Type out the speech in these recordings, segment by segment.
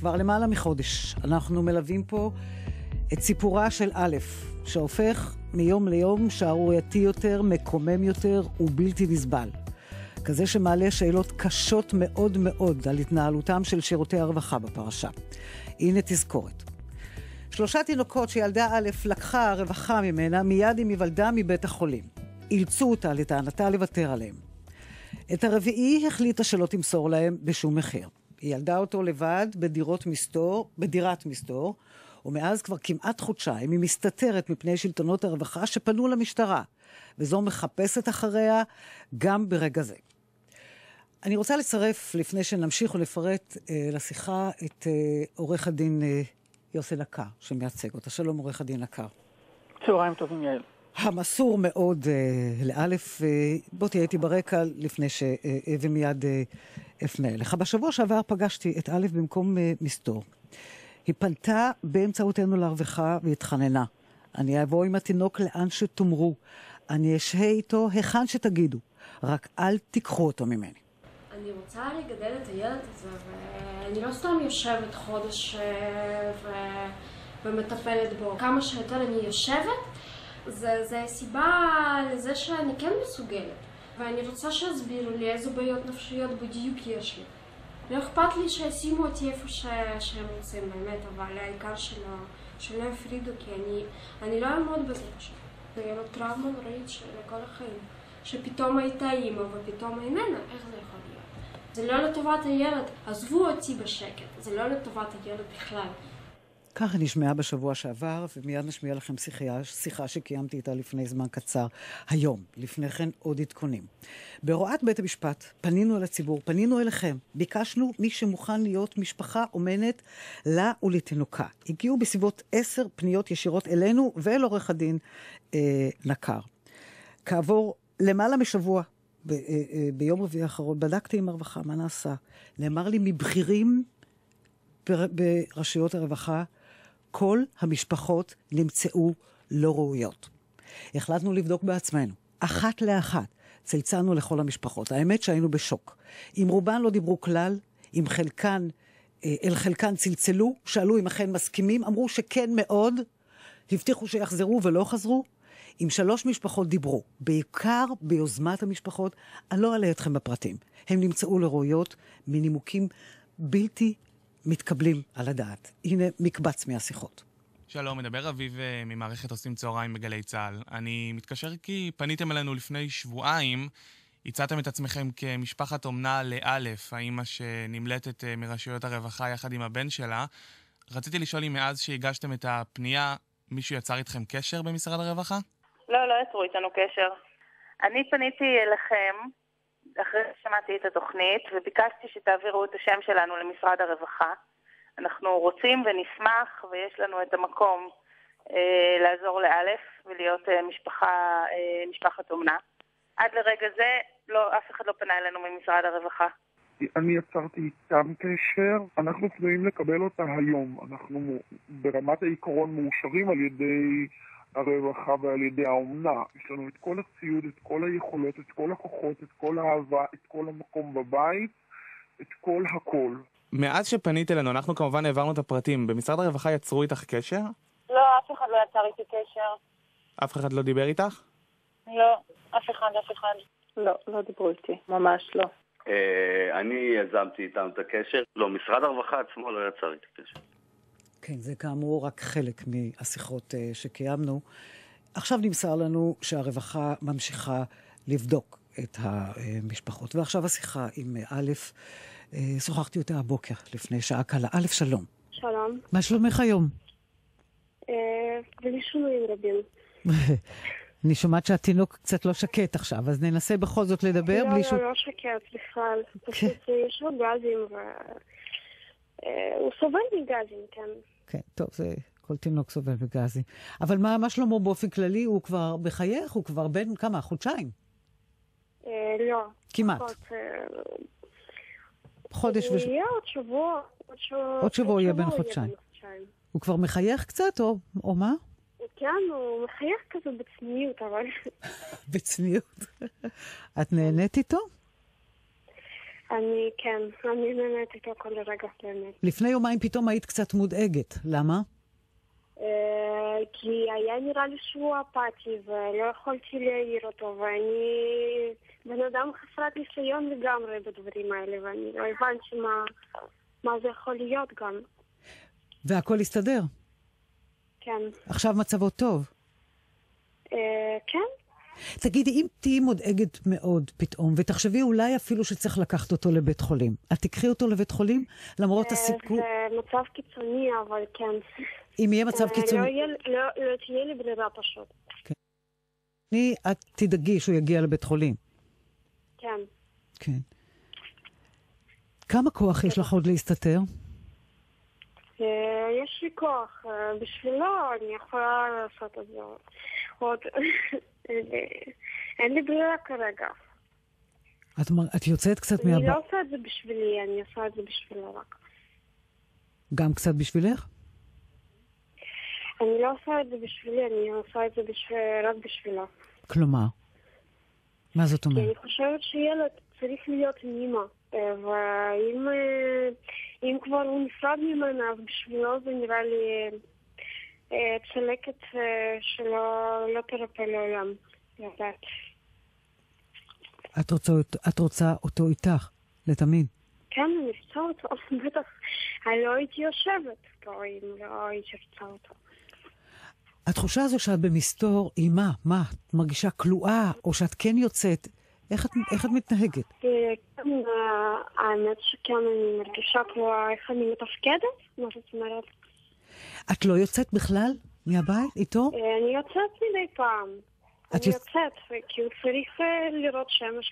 כבר למעלה מחודש אנחנו מלווים פה את סיפורה של א', שהופך מיום ליום שערורייתי יותר, מקומם יותר ובלתי נסבל. כזה שמעלה שאלות קשות מאוד מאוד על התנהלותם של שירותי הרווחה בפרשה. הנה תזכורת. 3 תינוקות שילדה א' לקחה הרווחה ממנה מיד עם היוולדה מבית החולים. אילצו אותה לטענתה לוותר עליהם. את הרביעי החליטה שלא תמסור להם בשום מחיר. היא ילדה אותו לבד בדירת מסתור, ומאז כבר כמעט חודשיים היא מסתתרת מפני שלטונות הרווחה שפנו למשטרה, וזו מחפשת אחריה גם ברגע זה. אני רוצה לצרף, לפני שנמשיך ולפרט לשיחה, את עורך הדין יוסי נקר, שמייצג אותה. שלום עורך הדין נקר. צהריים טובים יעל. המסור מאוד לאלף, בוא תהיה איתי ברקע לפני ומיד אפנה אליך. בשבוע שעבר פגשתי את אלף במקום מסתור. היא פנתה באמצעותנו לרווחה והתחננה. אני אבוא עם התינוק לאן שתאמרו. אני אשהה איתו היכן שתגידו. רק אל תיקחו אותו ממני. אני רוצה לגדל את הילד הזה, ואני לא סתם יושבת חודש ומטפלת בו. כמה שיותר אני יושבת, זה סיבה לזה שאני כן מסוגלת. ואני רוצה שיסבירו לי איזה בעיות נפשיות בדיוק יש לי. לא אכפת לי שישימו אותי איפה שהם רוצים באמת, אבל העיקר שלא יפרידו, כי אני לא אעמוד בזה פשוט. זה יהיה לו טראומה נוראית לכל החיים. שפתאום הייתה אימא ופתאום איננה, איך זה יכול להיות? זה לא לטובת הילד, עזבו אותי בשקט, זה לא לטובת הילד בכלל. ככה נשמעה בשבוע שעבר, ומיד נשמיע לכם שיחה שקיימתי איתה לפני זמן קצר. היום, לפני כן עוד עדכונים. בהוראת בית המשפט, פנינו אל הציבור, פנינו אליכם, ביקשנו מי שמוכן להיות משפחה אומנת לה ולתינוקה. הגיעו בסביבות 10 פניות ישירות אלינו ואל עורך הדין נקר. כעבור למעלה משבוע, ביום רביעי האחרון, בדקתי עם הרווחה מה נעשה. נאמר לי מבכירים ברשויות הרווחה, כל המשפחות נמצאו לא ראויות. החלטנו לבדוק בעצמנו, אחת לאחת, צלצלנו לכל המשפחות. האמת שהיינו בשוק. עם רובן לא דיברו כלל, עם אל חלקן צלצלו, שאלו אם אכן מסכימים, אמרו שכן מאוד, הבטיחו שיחזרו ולא חזרו. עם 3 משפחות דיברו, בעיקר ביוזמת המשפחות, אני לא אעלה אתכם בפרטים. הם נמצאו לראויות מנימוקים בלתי מתקבלים על הדעת. הנה מקבץ מהשיחות. שלום, מדבר אביב ממערכת עושים צהריים בגלי צהל. אני מתקשר כי פניתם אלינו לפני שבועיים, הצעתם את עצמכם כמשפחת אומנה לאלף, האמא שנמלטת מרשויות הרווחה יחד עם הבן שלה. רציתי לשאול אם מאז שהגשתם את הפנייה, מישהו יצר איתכם קשר במשרד הרווחה? לא יצרו איתנו קשר. אני פניתי אליכם אחרי ששמעתי את התוכנית, וביקשתי שתעבירו את השם שלנו למשרד הרווחה. אנחנו רוצים ונשמח, ויש לנו את המקום לעזור לאלף, ולהיות משפחת אומנה. עד לרגע זה, אף אחד לא פנה אלינו ממשרד הרווחה. אני יצרתי איתם קשר, אנחנו פנויים לקבל אותה היום. אנחנו ברמת העיקרון מאושרים על ידי הרווחה ועל ידי האומנה. יש לנו את כל הציוד, את כל היכולות, את כל הכוחות, את כל האהבה, את כל המקום בבית, את כל הכל. מאז שפנית אלינו, אנחנו כמובן העברנו את הפרטים. במשרד הרווחה יצרו איתך קשר? לא, אף אחד לא יצר איתי קשר. אף אחד לא דיבר איתך? לא, אף אחד. לא דיברו איתי, ממש לא. אני יזמתי איתם את הקשר. לא, משרד הרווחה עצמו לא יצר איתי קשר. כן, זה כאמור רק חלק מהשיחות שקיימנו. עכשיו נמסר לנו שהרווחה ממשיכה לבדוק את המשפחות. ועכשיו השיחה עם א', שוחחתי אותה הבוקר לפני שעה קלה. א', שלום. שלום. מה שלומך היום? בלי שינויים רבים. אני שומעת שהתינוק קצת לא שקט עכשיו, אז ננסה בכל זאת לדבר בלי שהוא... לא שקט בכלל. פשוט יש לו גזים הוא סובל מגזים, כן. כן, טוב, זה כל תינוק סובל בגזים. אבל מה שלמה באופן כללי? הוא כבר בחייך? הוא כבר בין כמה? חודשיים? לא. כמעט. חודש הוא יהיה עוד שבוע. עוד שבוע יהיה בין חודשיים. הוא כבר מחייך קצת או מה? כן, הוא מחייך כזה בצניעות, אבל... בצניעות? את נהנית איתו? אני באמת איתו כל רגע באמת. לפני יומיים פתאום היית קצת מודאגת. למה? כי היה נראה לי שהוא אפאתי ולא יכולתי להעיר אותו, ואני בן אדם חסרת ניסיון לגמרי בדברים האלה, ואני לא הבנתי מה זה יכול להיות גם. והכל הסתדר? כן. עכשיו מצבו טוב? כן. תגידי, אם תהיי מודאגת מאוד פתאום, ותחשבי אולי אפילו שצריך לקחת אותו לבית חולים, את תקחי אותו לבית חולים למרות הסיכוי? זה מצב קיצוני, אבל כן. אם יהיה מצב קיצוני? לא תהיה לי ברירה פשוט. כן. את תדאגי שהוא יגיע לבית חולים. כן. כן. כמה כוח יש לך עוד להסתתר? יש לי כוח. בשבילו אני יכולה לעשות את זה עוד. אין לי ברירה כרגע. את יוצאת קצת מהבית? אני לא עושה את זה בשבילי, אני עושה את זה בשבילו רק. גם קצת בשבילך? אני לא עושה את זה בשבילי, אני עושה את זה רק בשבילו. כלומר? מה זאת אומרת? אני חושבת שילד צריך להיות עם אמא. ואם כבר הוא נפרד ממנה, אז בשבילו זה נראה לי צלקת שלא תרפא לעולם. לדעת. את רוצה אותו איתך, לתמיד? כן, אני רוצה אותו. בטח, אני לא הייתי יושבת פה אם לא הייתי רוצה אותו. התחושה הזו שאת במסתור היא מה? מה? את מרגישה כלואה או שאת כן יוצאת? איך את מתנהגת? כן, האמת שכן אני מרגישה כלואה. איך אני מתפקדת? מה זאת אומרת? את לא יוצאת בכלל מהבית איתו? אני יוצאת מדי פעם. אני יוצאת, כי הוא צריך לראות שמש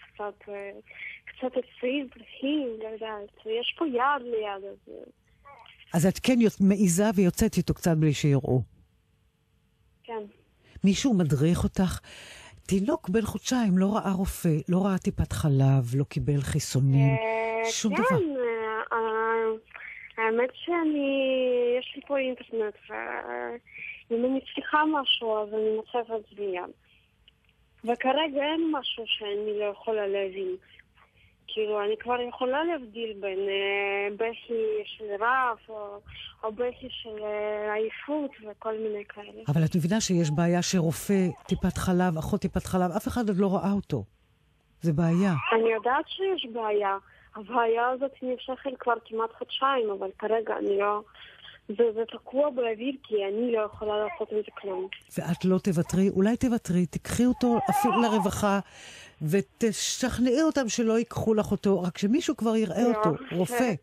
קצת עצים, פרחים, לא יודעת. יש פה יד ליד. אז את כן מעיזה ויוצאת איתו קצת בלי שיראו. כן. מישהו מדריך אותך? תינוק בן חודשיים לא ראה רופא, לא ראה טיפת חלב, לא קיבל חיסונים, שום דבר. כן, האמת יש לי פה אינטרנט, ואם אני צריכה משהו, אז אני מוצאת את זה מיד. וכרגע אין משהו שאני לא יכולה להבין. כאילו, אני כבר יכולה להבדיל בין בכי של רעב או בכי של עייפות וכל מיני כאלה. אבל את מבינה שיש בעיה שרופא טיפת חלב, אחות טיפת חלב, אף אחד עוד לא ראה אותו. זה בעיה. אני יודעת שיש בעיה. הבעיה הזאת נמשכת כבר כמעט חודשיים, אבל כרגע אני לא... זה תקוע באוויר כי אני לא יכולה לעשות עם זה כלום. ואת לא תוותרי? אולי תוותרי, תקחי אותו אפילו לרווחה ותשכנעי אותם שלא ייקחו לך אותו, רק שמישהו כבר יראה אותו, רופא.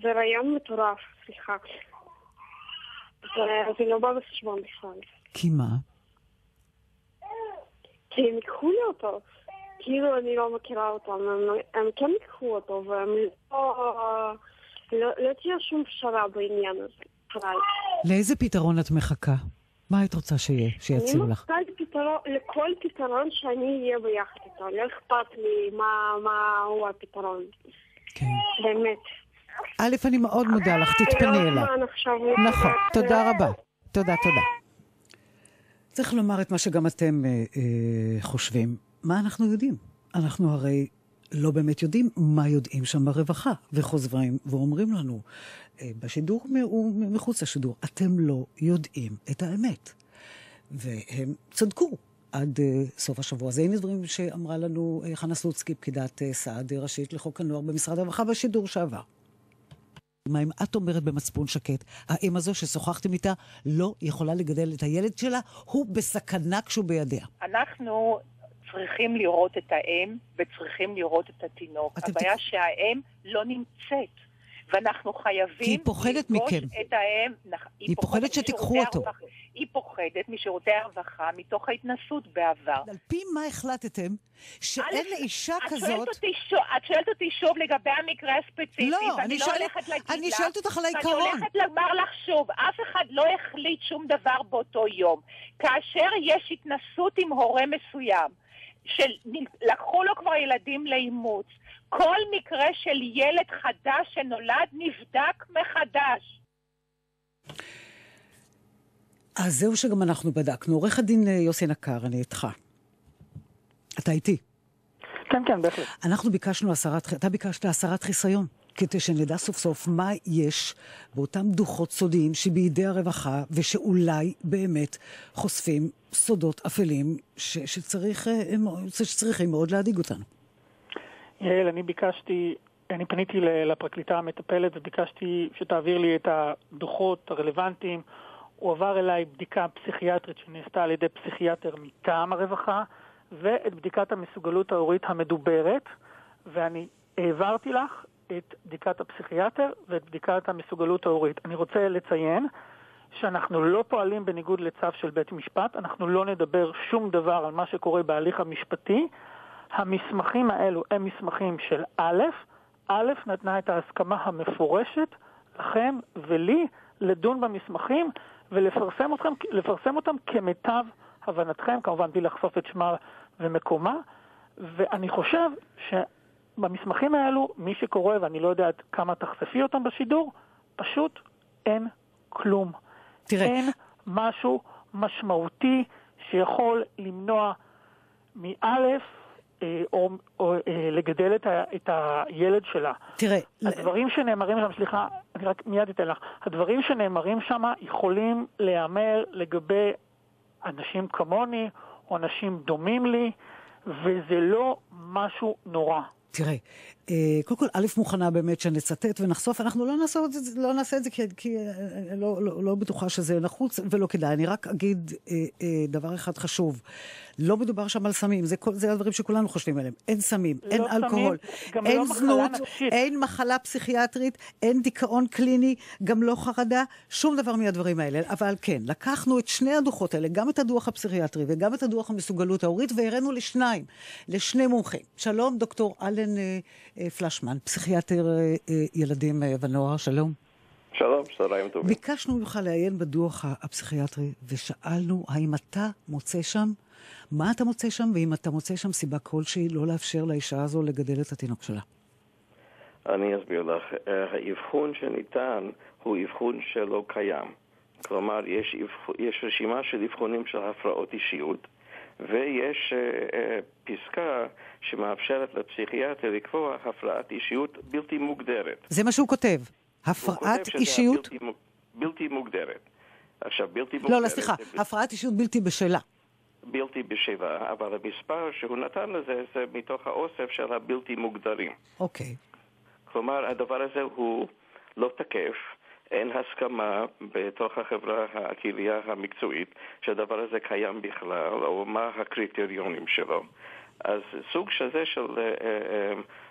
זה רעיון מטורף, סליחה. זה לא בא בחשבון בכלל. כי מה? כי הם ייקחו לי אותו. כאילו אני לא מכירה אותם, הם כן ייקחו אותו, והם לא תהיה שום פשרה בעניין הזה. לאיזה פתרון את מחכה? מה היית רוצה שיציעו לך? אני מחכה לכל פתרון שאני אהיה ביחד איתו. לא אכפת לי מה הוא הפתרון. כן. באמת. א', אני מאוד מודה לך, תתפני אליי. נכון, תודה רבה. תודה. צריך לומר את מה שגם אתם חושבים. מה אנחנו יודעים? אנחנו הרי לא באמת יודעים מה יודעים שם ברווחה, וחוזרים ואומרים לנו, בשידור ומחוץ לשידור, אתם לא יודעים את האמת. והם צדקו עד סוף השבוע. זה הנה דברים שאמרה לנו חנה סלוצקי, פקידת סעד ראשית לחוק הנוער במשרד הרווחה בשידור שעבר. מה אם את אומרת במצפון שקט, האם הזו ששוחחתם איתה לא יכולה לגדל את הילד שלה, הוא בסכנה כשהוא בידיה. אנחנו צריכים לראות את האם וצריכים לראות את התינוק. הבעיה שהאם לא נמצאת, ואנחנו חייבים... כי היא פוחדת מכם. את האם, היא פוחדת שתיקחו אותו. היא פוחדת משירותי הרווחה מתוך ההתנסות בעבר. על פי מה החלטתם שאין לאישה כזאת... את שואלת אותי שוב לגבי המקרה הספציפי, לא, ואני לא הולכת להגיד לך... אני שואלת אותך על העיקרון. ואני הולכת לומר לך שוב, אף אחד לא החליט שום דבר באותו יום. כאשר יש התנסות עם הורה מסוים, שלקחו לו כבר ילדים לאימוץ, כל מקרה של ילד חדש שנולד נבדק מחדש. אז זהו שגם אנחנו בדקנו. עורך הדין יוסי נקר, אני איתך. אתה איתי. כן, כן, בהחלט. אנחנו ביקשנו אתה ביקשת הסרת חיסיון, כדי שנדע סוף סוף מה יש באותם דוחות סודיים שבידי הרווחה, ושאולי באמת חושפים סודות אפלים שצריכים מאוד להדאיג אותנו. יעל, אני פניתי לפרקליטה המטפלת וביקשתי שתעביר לי את הדוחות הרלוונטיים. הוא עבר אליי בדיקה פסיכיאטרית שנעשתה על ידי פסיכיאטר מטעם הרווחה, ואת בדיקת המסוגלות ההורית המדוברת, ואני העברתי לך את בדיקת הפסיכיאטר ואת בדיקת המסוגלות ההורית. אני רוצה לציין שאנחנו לא פועלים בניגוד לצו של בית משפט, אנחנו לא נדבר שום דבר על מה שקורה בהליך המשפטי. המסמכים האלו הם מסמכים של א' נתנה את ההסכמה המפורשת לכם ולי לדון במסמכים ולפרסם אותם כמיטב הבנתכם, כמובן בלי לחשוף את שמה ומקומה, ואני חושב שבמסמכים האלו, מי שקורא, ואני לא יודעת כמה תחשפי אותם בשידור, פשוט אין כלום. תראה. אין משהו משמעותי שיכול למנוע מאלף או לגדל את הילד שלה. תראה. הדברים שנאמרים שם, סליחה, אני רק מיד אתן לך, הדברים שנאמרים שם יכולים להיאמר לגבי אנשים כמוני, או אנשים דומים לי, וזה לא משהו נורא. תראה, קודם כל, א' מוכנה באמת שנצטט ונחשוף, אנחנו לא נעשה את זה כי לא בטוחה שזה נחוץ ולא כדאי. אני רק אגיד דבר אחד חשוב. לא מדובר שם על סמים, זה הדברים שכולנו חושבים עליהם. אין סמים, אין אלכוהול, אין זנות, אין מחלה פסיכיאטרית, אין דיכאון קליני, גם לא חרדה, שום דבר מהדברים האלה. אבל כן, לקחנו את שני הדוחות האלה, גם את הדוח הפסיכיאטרי וגם את הדוח המסוגלות ההורית, והראינו לשני מומחים. שלום, דוקטור אלן פלשמן, פסיכיאטר ילדים ונוער, שלום. שלום, צהריים טובים. ביקשנו ממך לעיין בדוח הפסיכיאטרי, ושאלנו האם אתה מוצא שם, מה אתה מוצא שם, ואם אתה מוצא שם סיבה כלשהי לא לאפשר לאישה הזו לגדל את התינוק שלה. אני אסביר לך. האבחון שניתן הוא אבחון שלא קיים. כלומר, יש רשימה של אבחונים של הפרעות אישיות, ויש פסקה שמאפשרת לפסיכיאטר לקבוע הפרעת אישיות בלתי מוגדרת. זה מה שהוא כותב. הפרעת אישיות? בלתי מוגדרת. עכשיו, בלתי מוגדרת... לא, סליחה, הפרעת אישיות בלתי בשלה. בלתי בשלה, אבל המספר שהוא נתן לזה זה מתוך האוסף של הבלתי מוגדרים. אוקיי. כלומר, הדבר הזה הוא לא תקף, אין הסכמה בתוך החברה, הקהילייה המקצועית, שהדבר הזה קיים בכלל, או מה הקריטריונים שלו. אז סוג שזה של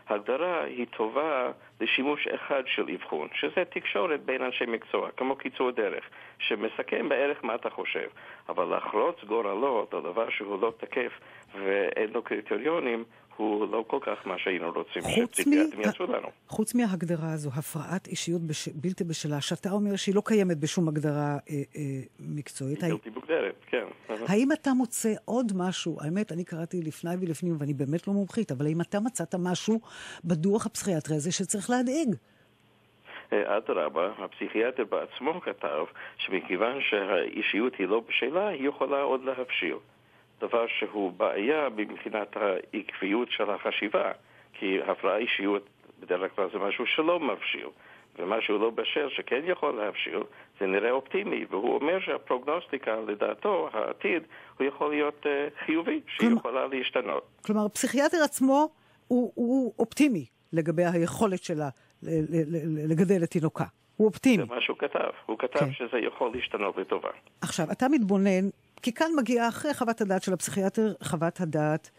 הגדרה היא טובה לשימוש אחד של אבחון, שזה תקשורת בין אנשי מקצוע, כמו קיצור דרך, שמסכם בערך מה אתה חושב. אבל לחרוץ גורלות, או דבר שהוא לא תקף ואין לו קריטריונים, הוא לא כל כך מה שהיינו רוצים שפסיכיאטרים יעשו לנו. חוץ מההגדרה הזו, הפרעת אישיות בלתי בשלה, שאתה אומר שהיא לא קיימת בשום הגדרה מקצועית. היא בלתי מוגדרת, כן. האם אתה מוצא עוד משהו, האמת, אני קראתי לפני ולפנים, ואני באמת לא מומחית, אבל האם אתה מצאת משהו בדוח הפסיכיאטרי הזה שצריך להדאיג? אדרבה, הפסיכיאטר בעצמו כתב שמכיוון שהאישיות היא לא בשלה, היא יכולה עוד להבשיל. דבר שהוא בעיה מבחינת העקביות של החשיבה, כי הפרעה אישיות בדרך כלל זה משהו שלא מבשיל, ומשהו לא בשל שכן יכול להבשיל, זה נראה אופטימי, והוא אומר שהפרוגנוסטיקה, לדעתו, העתיד, הוא יכול להיות חיובי, שהיא יכולה להשתנות. כלומר, הפסיכיאטר עצמו הוא אופטימי לגבי היכולת שלה לגדל את תינוקה. הוא אופטימי. זה מה שהוא כתב. הוא כתב שזה יכול להשתנות לטובה. עכשיו, אתה מתבונן, כי כאן מגיעה אחרי חוות הדעת של הפסיכיאטר, חוות הדעת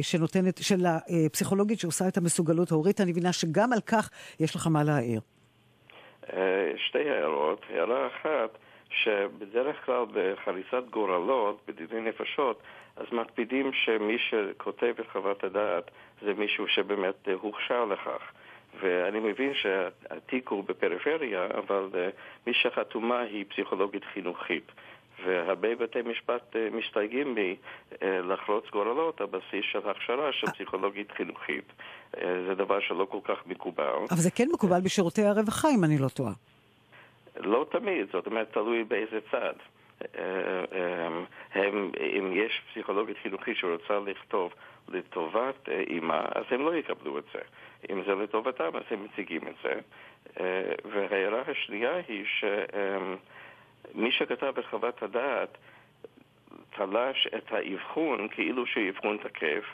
שנותנת, של הפסיכולוגית שעושה את המסוגלות ההורית. אני מבינה שגם על כך יש לך מה להעיר. שתי הערות. הערה אחת, שבדרך כלל בחריצת גורלות, בדיני נפשות, אז מקפידים שמי שכותב את חוות הדעת זה מישהו שבאמת הוכשר לכך. ואני מבין שהתיק הוא בפריפריה, אבל מי שחתומה היא פסיכולוגית חינוכית. והרבה בתי משפט מסתייגים לחרוץ גורלות על בסיס של הכשרה של פסיכולוגית חינוכית. זה דבר שלא כל כך מקובל. אבל זה כן מקובל בשירותי הרווחה, אם אני לא טועה. לא תמיד, זאת אומרת, תלוי באיזה צד. אם יש פסיכולוגית חינוכית שרוצה לכתוב לטובת אמא, אז הם לא יקבלו את זה. אם זה לטובתם, אז הם מציגים את זה. וההערה השנייה היא שמי שכתב את חוות הדעת תלש את האבחון כאילו שאבחון תקף,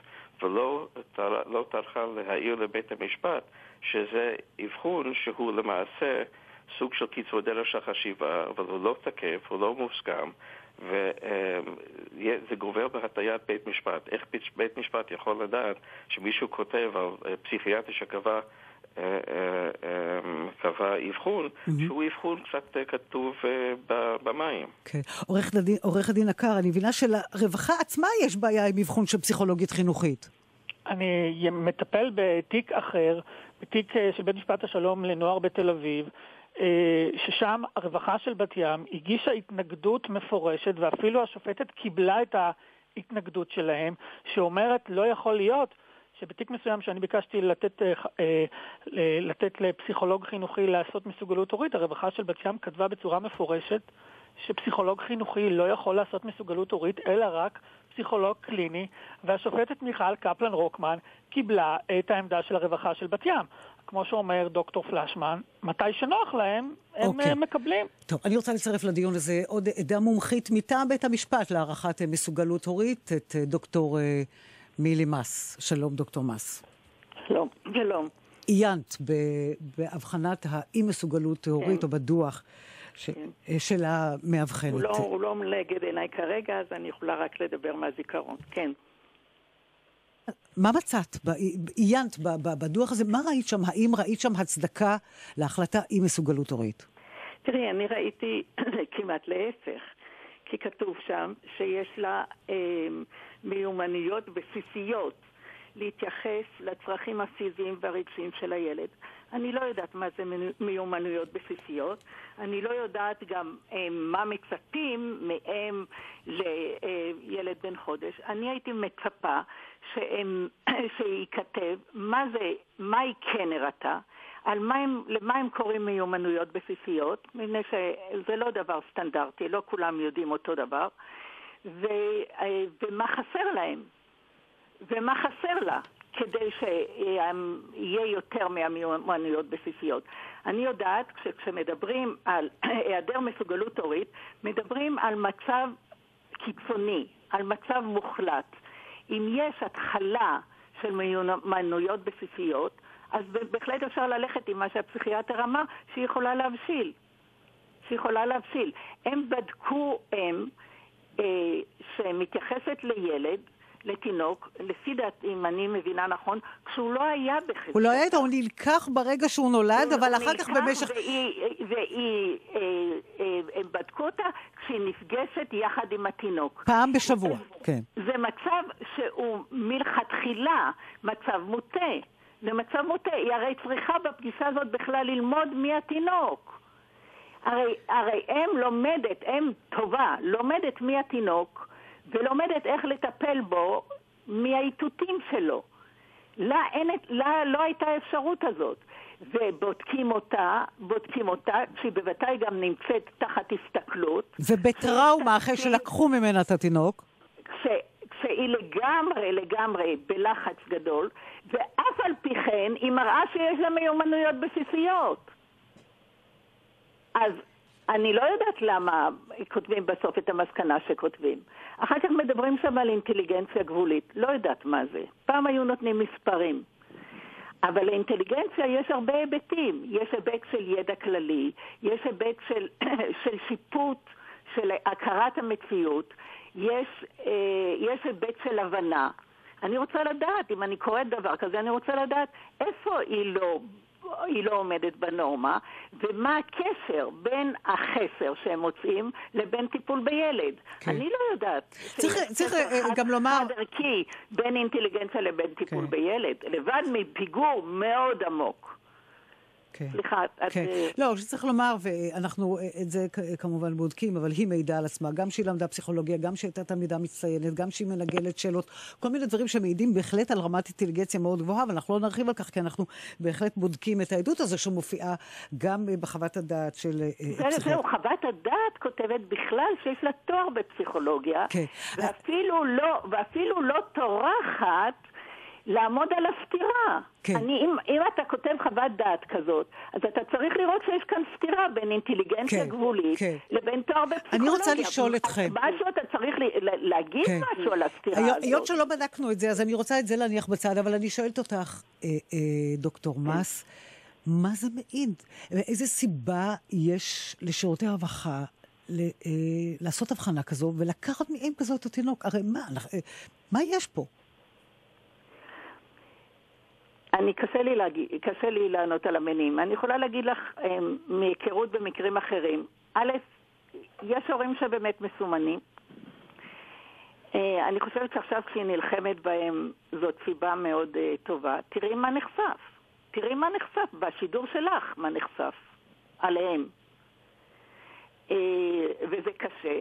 ולא טרחה להעיר לבית המשפט שזה אבחון שהוא למעשה סוג של קיצור דרך החשיבה, אבל הוא לא תקף, הוא לא מוסכם, וזה גובר בהטיית בית משפט. איך בית משפט יכול לדעת שמישהו כותב על פסיכיאטר שקבע אבחון, שהוא אבחון קצת כתוב במים. עורך הדין יקר, אני מבינה שלרווחה עצמה יש בעיה עם אבחון של פסיכולוגית חינוכית. אני מטפל בתיק אחר, בתיק של בית משפט השלום לנוער בתל אביב, ששם הרווחה של בת ים הגישה התנגדות מפורשת, ואפילו השופטת קיבלה את ההתנגדות שלהם, שאומרת לא יכול להיות שבתיק מסוים שאני ביקשתי לתת לפסיכולוג חינוכי לעשות מסוגלות הורית, הרווחה של בת ים כתבה בצורה מפורשת שפסיכולוג חינוכי לא יכול לעשות מסוגלות הורית, אלא רק פסיכולוג קליני, והשופטת מיכל קפלן רוקמן קיבלה את העמדה של הרווחה של בת ים. כמו שאומר דוקטור פלשמן, מתי שנוח להם, הם מקבלים. טוב, אני רוצה לצרף לדיון הזה עוד עדה מומחית מטעם בית המשפט להערכת מסוגלות הורית, את דוקטור מילי מס. שלום, דוקטור מס. שלום, שלום. עיינת בהבחנת האי-מסוגלות הורית או בדוח של המאבחנת. הוא לא מלגד עיניי כרגע, אז אני יכולה רק לדבר מהזיכרון. כן. מה מצאת? עיינת בדוח הזה? מה ראית שם? האם ראית שם הצדקה להחלטה אי-מסוגלות הורית? תראי, אני ראיתי כמעט להפך. כי כתוב שם שיש לה מיומנויות בסיסיות להתייחס לצרכים הפיזיים והרגשיים של הילד. אני לא יודעת מה זה מיומנויות בסיסיות. אני לא יודעת גם מה מצפים מהם לילד בן חודש. אני הייתי מצפה שייכתב מה היא כן הראתה, למה הם קוראים מיומנויות בסיסיות, מפני שזה לא דבר סטנדרטי, לא כולם יודעים אותו דבר, ומה חסר להם, ומה חסר לה, כדי שיהיה יותר מהמיומנויות בסיסיות. אני יודעת, כשמדברים על היעדר מסוגלות הורית, מדברים על מצב קיצוני, על מצב מוחלט. אם יש התחלה של מיומנויות בסיסיות, אז בהחלט אפשר ללכת עם מה שהפסיכיאטר אמר, שהיא יכולה להבשיל. הם בדקו שמתייחסת לילד, לתינוק, לפי דעת, אם אני מבינה נכון, כשהוא לא היה בחזקת. הוא לא היה, הוא נלקח ברגע שהוא נולד, אבל אחר כך במשך... הם בדקו אותה כשהיא נפגשת יחד עם התינוק. פעם בשבוע, כן. זה מצב שהוא מלכתחילה מצב מוטה. זה מצב מוטה. היא הרי צריכה בפגישה הזאת בכלל ללמוד מי התינוק. הרי אם טובה, לומדת מי התינוק, ולומדת איך לטפל בו מהאיתותים שלו. לא הייתה אפשרות הזאת. ובודקים אותה, שהיא בוודאי גם נמצאת תחת הסתכלות. ובטראומה אחרי שלקחו ממנה את התינוק. כשהיא לגמרי בלחץ גדול, ואף על פי כן היא מראה שיש לה מיומנויות בסיסיות. אז אני לא יודעת למה כותבים בסוף את המסקנה שכותבים. אחר כך מדברים שם על אינטליגנציה גבולית. לא יודעת מה זה. פעם היו נותנים מספרים. אבל לאינטליגנציה יש הרבה היבטים. יש היבט של ידע כללי, יש היבט של שיפוט, של הכרת המציאות, יש היבט של הבנה. אני רוצה לדעת, אם אני קוראת דבר כזה, אני רוצה לדעת איפה היא לא עומדת בנורמה, ומה הקשר בין החסר שהם מוצאים לבין טיפול בילד. כן. אני לא יודעת. צריך גם לומר... ערכי בין אינטליגנציה לבין טיפול בילד, לבד מפיגור מאוד עמוק. סליחה. לא, שצריך לומר, ואנחנו את זה כמובן בודקים, אבל היא מעידה על עצמה, גם שהיא למדה פסיכולוגיה, גם שהייתה תלמידה מצטיינת, גם שהיא מנגלת שאלות, כל מיני דברים שמעידים בהחלט על רמת אינטליגנציה מאוד גבוהה, ואנחנו לא נרחיב על כך, כי אנחנו בהחלט בודקים את העדות הזו שמופיעה גם בחוות הדעת של פסיכולוגיה. זהו, חוות הדעת כותבת בכלל שיש לה תואר בפסיכולוגיה, ואפילו לא טורחת לעמוד על הסתירה. כן. אם אתה כותב חוות דעת כזאת, אז אתה צריך לראות שיש כאן סתירה בין אינטליגנציה גבולית לבין תואר בפסיכולוגיה. אני רוצה לשאול אתכם. משהו אתה צריך להגיד משהו על הסתירה הזאת. היות שלא בדקנו את זה, אז אני רוצה את זה להניח בצד, אבל אני שואלת אותך, דוקטור מס, מה זה מעיד? איזה סיבה יש לשירותי הרווחה לעשות הבחנה כזו ולקחת מאם כזו את התינוק? הרי מה יש פה? קשה לי לענות על המניעים. אני יכולה להגיד לך מהיכרות במקרים אחרים. א', יש הורים שבאמת מסומנים. אני חושבת שעכשיו כשהיא נלחמת בהם זאת סיבה מאוד טובה. תראי מה נחשף. בשידור שלך מה נחשף עליהם. וזה קשה.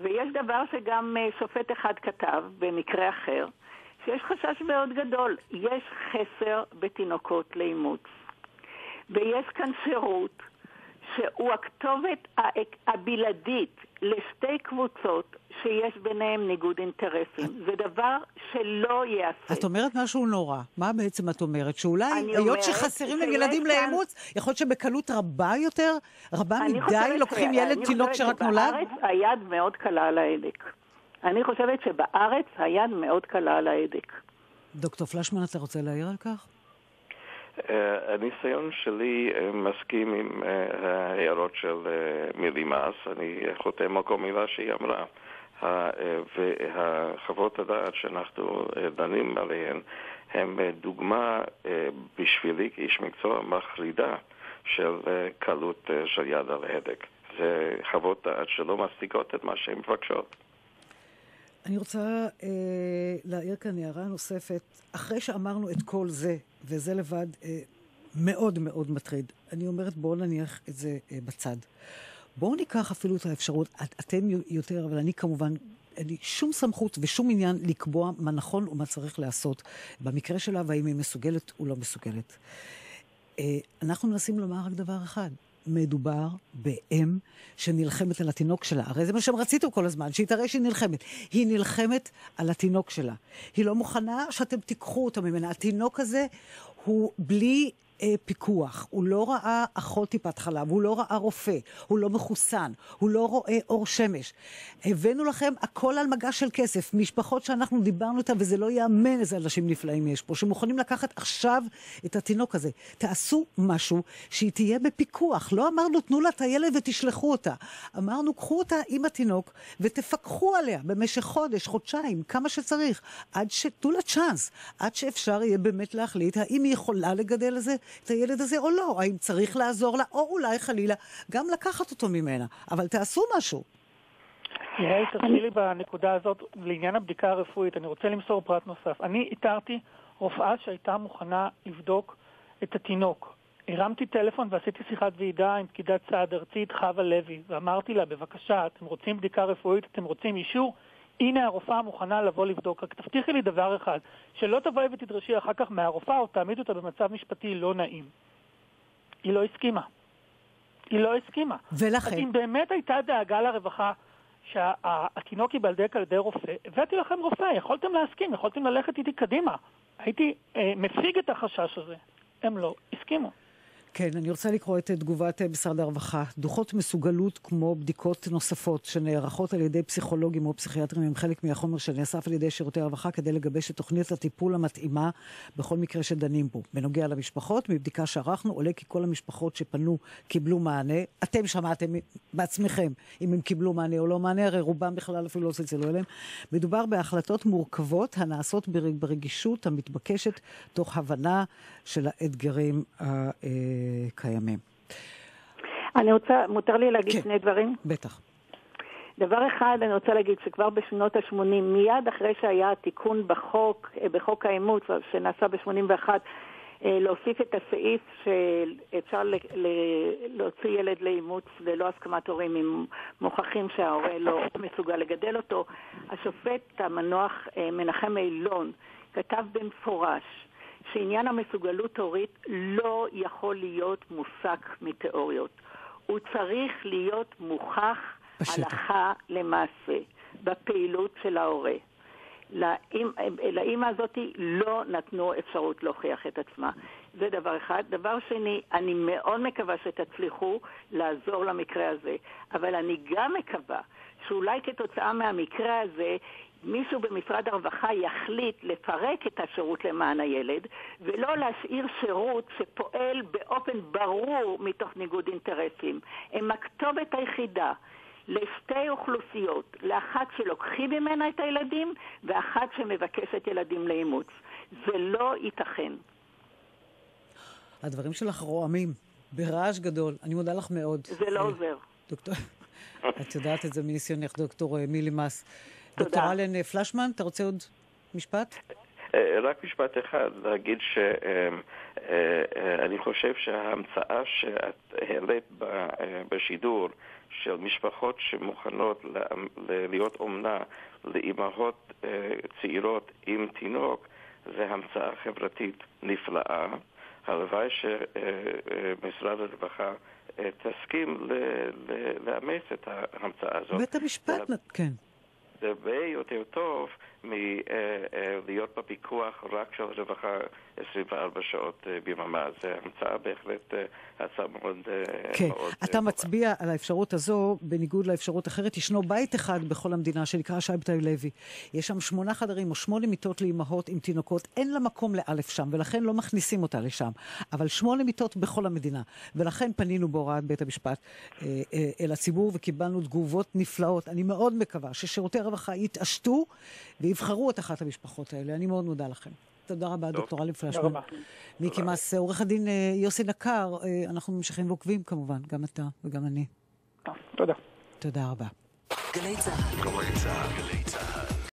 ויש דבר שגם שופט אחד כתב במקרה אחר, שיש חשש מאוד גדול. יש חסר בתינוקות לאימוץ. ויש כאן שירות שהוא הכתובת הבלעדית לשתי קבוצות שיש ביניהם ניגוד אינטרסים. זה דבר שלא יעשה. את אומרת משהו נורא. מה בעצם את אומרת? שאולי היות שחסרים לילדים לאימוץ, יכול להיות שבקלות רבה מדי לוקחים ילד תינוק שרק נולד? בארץ היד מאוד קלה על ההדק. אני חושבת שבארץ היד מאוד קלה על ההדק. דוקטור פלשמן, אתה רוצה להעיר על כך? הניסיון שלי מסכים עם ההערות של מירי מס. אני חותם על כל מילה שהיא אמרה. והחוות הדעת שאנחנו דנים עליהן הם דוגמה בשבילי כאיש מקצוע מחרידה של קלות של יד על ההדק. זה חוות דעת שלא מסתיקות את מה שהן מבקשות. אני רוצה להעיר כאן הערה נוספת. אחרי שאמרנו את כל זה, וזה לבד מאוד מאוד מטריד, אני אומרת בואו נניח את זה בצד. בואו ניקח אפילו את האפשרות, אתם יותר, אבל אני כמובן, אין לי שום סמכות ושום עניין לקבוע מה נכון ומה צריך לעשות במקרה שלה, והאם היא מסוגלת או לא מסוגלת. אנחנו מנסים לומר רק דבר אחד. מדובר באם שנלחמת על התינוק שלה. הרי זה מה שהם רציתם כל הזמן, שהיא תראה שהיא נלחמת. היא נלחמת על התינוק שלה. היא לא מוכנה שאתם תיקחו אותה ממנה. התינוק הזה הוא בלי פיקוח. הוא לא ראה אחות טיפת חלב, הוא לא ראה רופא, הוא לא מחוסן, הוא לא רואה אור שמש. הבאנו לכם הכל על מגע של כסף. משפחות שאנחנו דיברנו איתן, וזה לא יאמן איזה אנשים נפלאים יש פה, שמוכנים לקחת עכשיו את התינוק הזה. תעשו משהו שהיא תהיה בפיקוח. לא אמרנו תנו לה את הילד ותשלחו אותה. אמרנו קחו אותה עם התינוק ותפקחו עליה במשך חודש, חודשיים, כמה שצריך, עד שתנו לה צ'אנס, עד שאפשר יהיה באמת להחליט האם היא יכולה לגדל את הילד הזה או לא, האם צריך לעזור לה, או אולי חלילה גם לקחת אותו ממנה. אבל תעשו משהו. תרשי לי בנקודה הזאת, לעניין הבדיקה הרפואית, אני רוצה למסור פרט נוסף. אני איתרתי רופאה שהייתה מוכנה לבדוק את התינוק. הרמתי טלפון ועשיתי שיחת ועידה עם פקידת סעד ארצית חווה לוי, ואמרתי לה, בבקשה, אתם רוצים בדיקה רפואית, אתם רוצים אישור? הנה הרופאה מוכנה לבוא לבדוק. רק תבטיחי לי דבר אחד, שלא תבואי ותדרשי אחר כך מהרופאה או תעמיד אותה במצב משפטי לא נעים. היא לא הסכימה. ולכן? אם באמת הייתה דאגה לרווחה שהתינוק ייבדק על ידי רופא, הבאתי לכם רופא, יכולתם להסכים, יכולתם ללכת איתי קדימה. הייתי מפיג את החשש הזה. הם לא הסכימו. כן, אני רוצה לקרוא את תגובת משרד הרווחה. דוחות מסוגלות כמו בדיקות נוספות שנערכות על ידי פסיכולוגים או פסיכיאטרים הם חלק מהחומר שנאסף על ידי שירותי הרווחה כדי לגבש את תוכנית הטיפול המתאימה בכל מקרה שדנים בו. בנוגע למשפחות, מבדיקה שערכנו עולה כי כל המשפחות שפנו קיבלו מענה. אתם שמעתם בעצמכם אם הם קיבלו מענה או לא מענה, הרי רובם בכלל אפילו לא צלצלו אליהם. מדובר בהחלטות מורכבות הנעשות ברגישות המתבקשת תוך הבנה של האתגרים קיימים. מותר לי להגיד שני דברים? בטח. דבר אחד, אני רוצה להגיד שכבר בשנות ה-80, מיד אחרי שהיה התיקון בחוק האימוץ שנעשה ב-81, להוסיף את הסעיף שאפשר להוציא ילד לאימוץ ללא הסכמת הורים אם מוכחים שההורה לא מסוגל לגדל אותו. השופט המנוח מנחם אילון כתב במפורש שעניין המסוגלות הורית לא יכול להיות מוסק מתיאוריות. הוא צריך להיות מוכח הלכה למעשה בפעילות של ההורה. לאמא הזאת לא נתנו אפשרות להוכיח את עצמה. זה דבר אחד. דבר שני, אני מאוד מקווה שתצליחו לעזור למקרה הזה, אבל אני גם מקווה שאולי כתוצאה מהמקרה הזה מישהו במשרד הרווחה יחליט לפרק את השירות למען הילד ולא להשאיר שירות שפועל באופן ברור מתוך ניגוד אינטרסים. הם הכתובת היחידה לשתי אוכלוסיות, לאחת שלוקחים ממנה את הילדים ואחת שמבקשת ילדים לאימוץ. זה לא ייתכן. הדברים שלך רועמים, ברעש גדול. אני מודה לך מאוד. זה לא עוזר. דוקטור, את יודעת את זה מניסיונך, דוקטור מילי מס. דוקטור אלן פלשמן, אתה רוצה עוד משפט? רק משפט אחד, להגיד שאני חושב שההמצאה שאת העלית בשידור של משפחות שמוכנות להיות אומנה לאימהות צעירות עם תינוק, זה המצאה חברתית נפלאה. הלוואי שמשרד הרווחה תסכים לאמץ את ההמצאה הזאת. בית המשפט, כן. זה הרבה יותר טוב מלהיות בפיקוח רק של רווחה 24 שעות ביממה. זה המצאה בהחלט הצעה מאוד... כן, אתה מצביע על האפשרות הזו, בניגוד לאפשרות אחרת. ישנו בית אחד בכל המדינה שנקרא שבתאי לוי. יש שם 8 חדרים או 8 מיטות לאמהות עם תינוקות. אין לה מקום לאלף שם, ולכן לא מכניסים אותה לשם. אבל 8 מיטות בכל המדינה. ולכן פנינו בהוראת בית המשפט אל הציבור, וקיבלנו תגובות נפלאות. אני מאוד מקווה ששירותי הרווחה יתעשתו ויבחרו את אחת המשפחות האלה. אני מאוד מודה לכם. תודה רבה, דוקטור אלן פלשמן. מיקי מס, עורך הדין יוסי נקר, אנחנו ממשיכים ועוקבים כמובן, גם אתה וגם אני. תודה. תודה רבה. גלי צהל.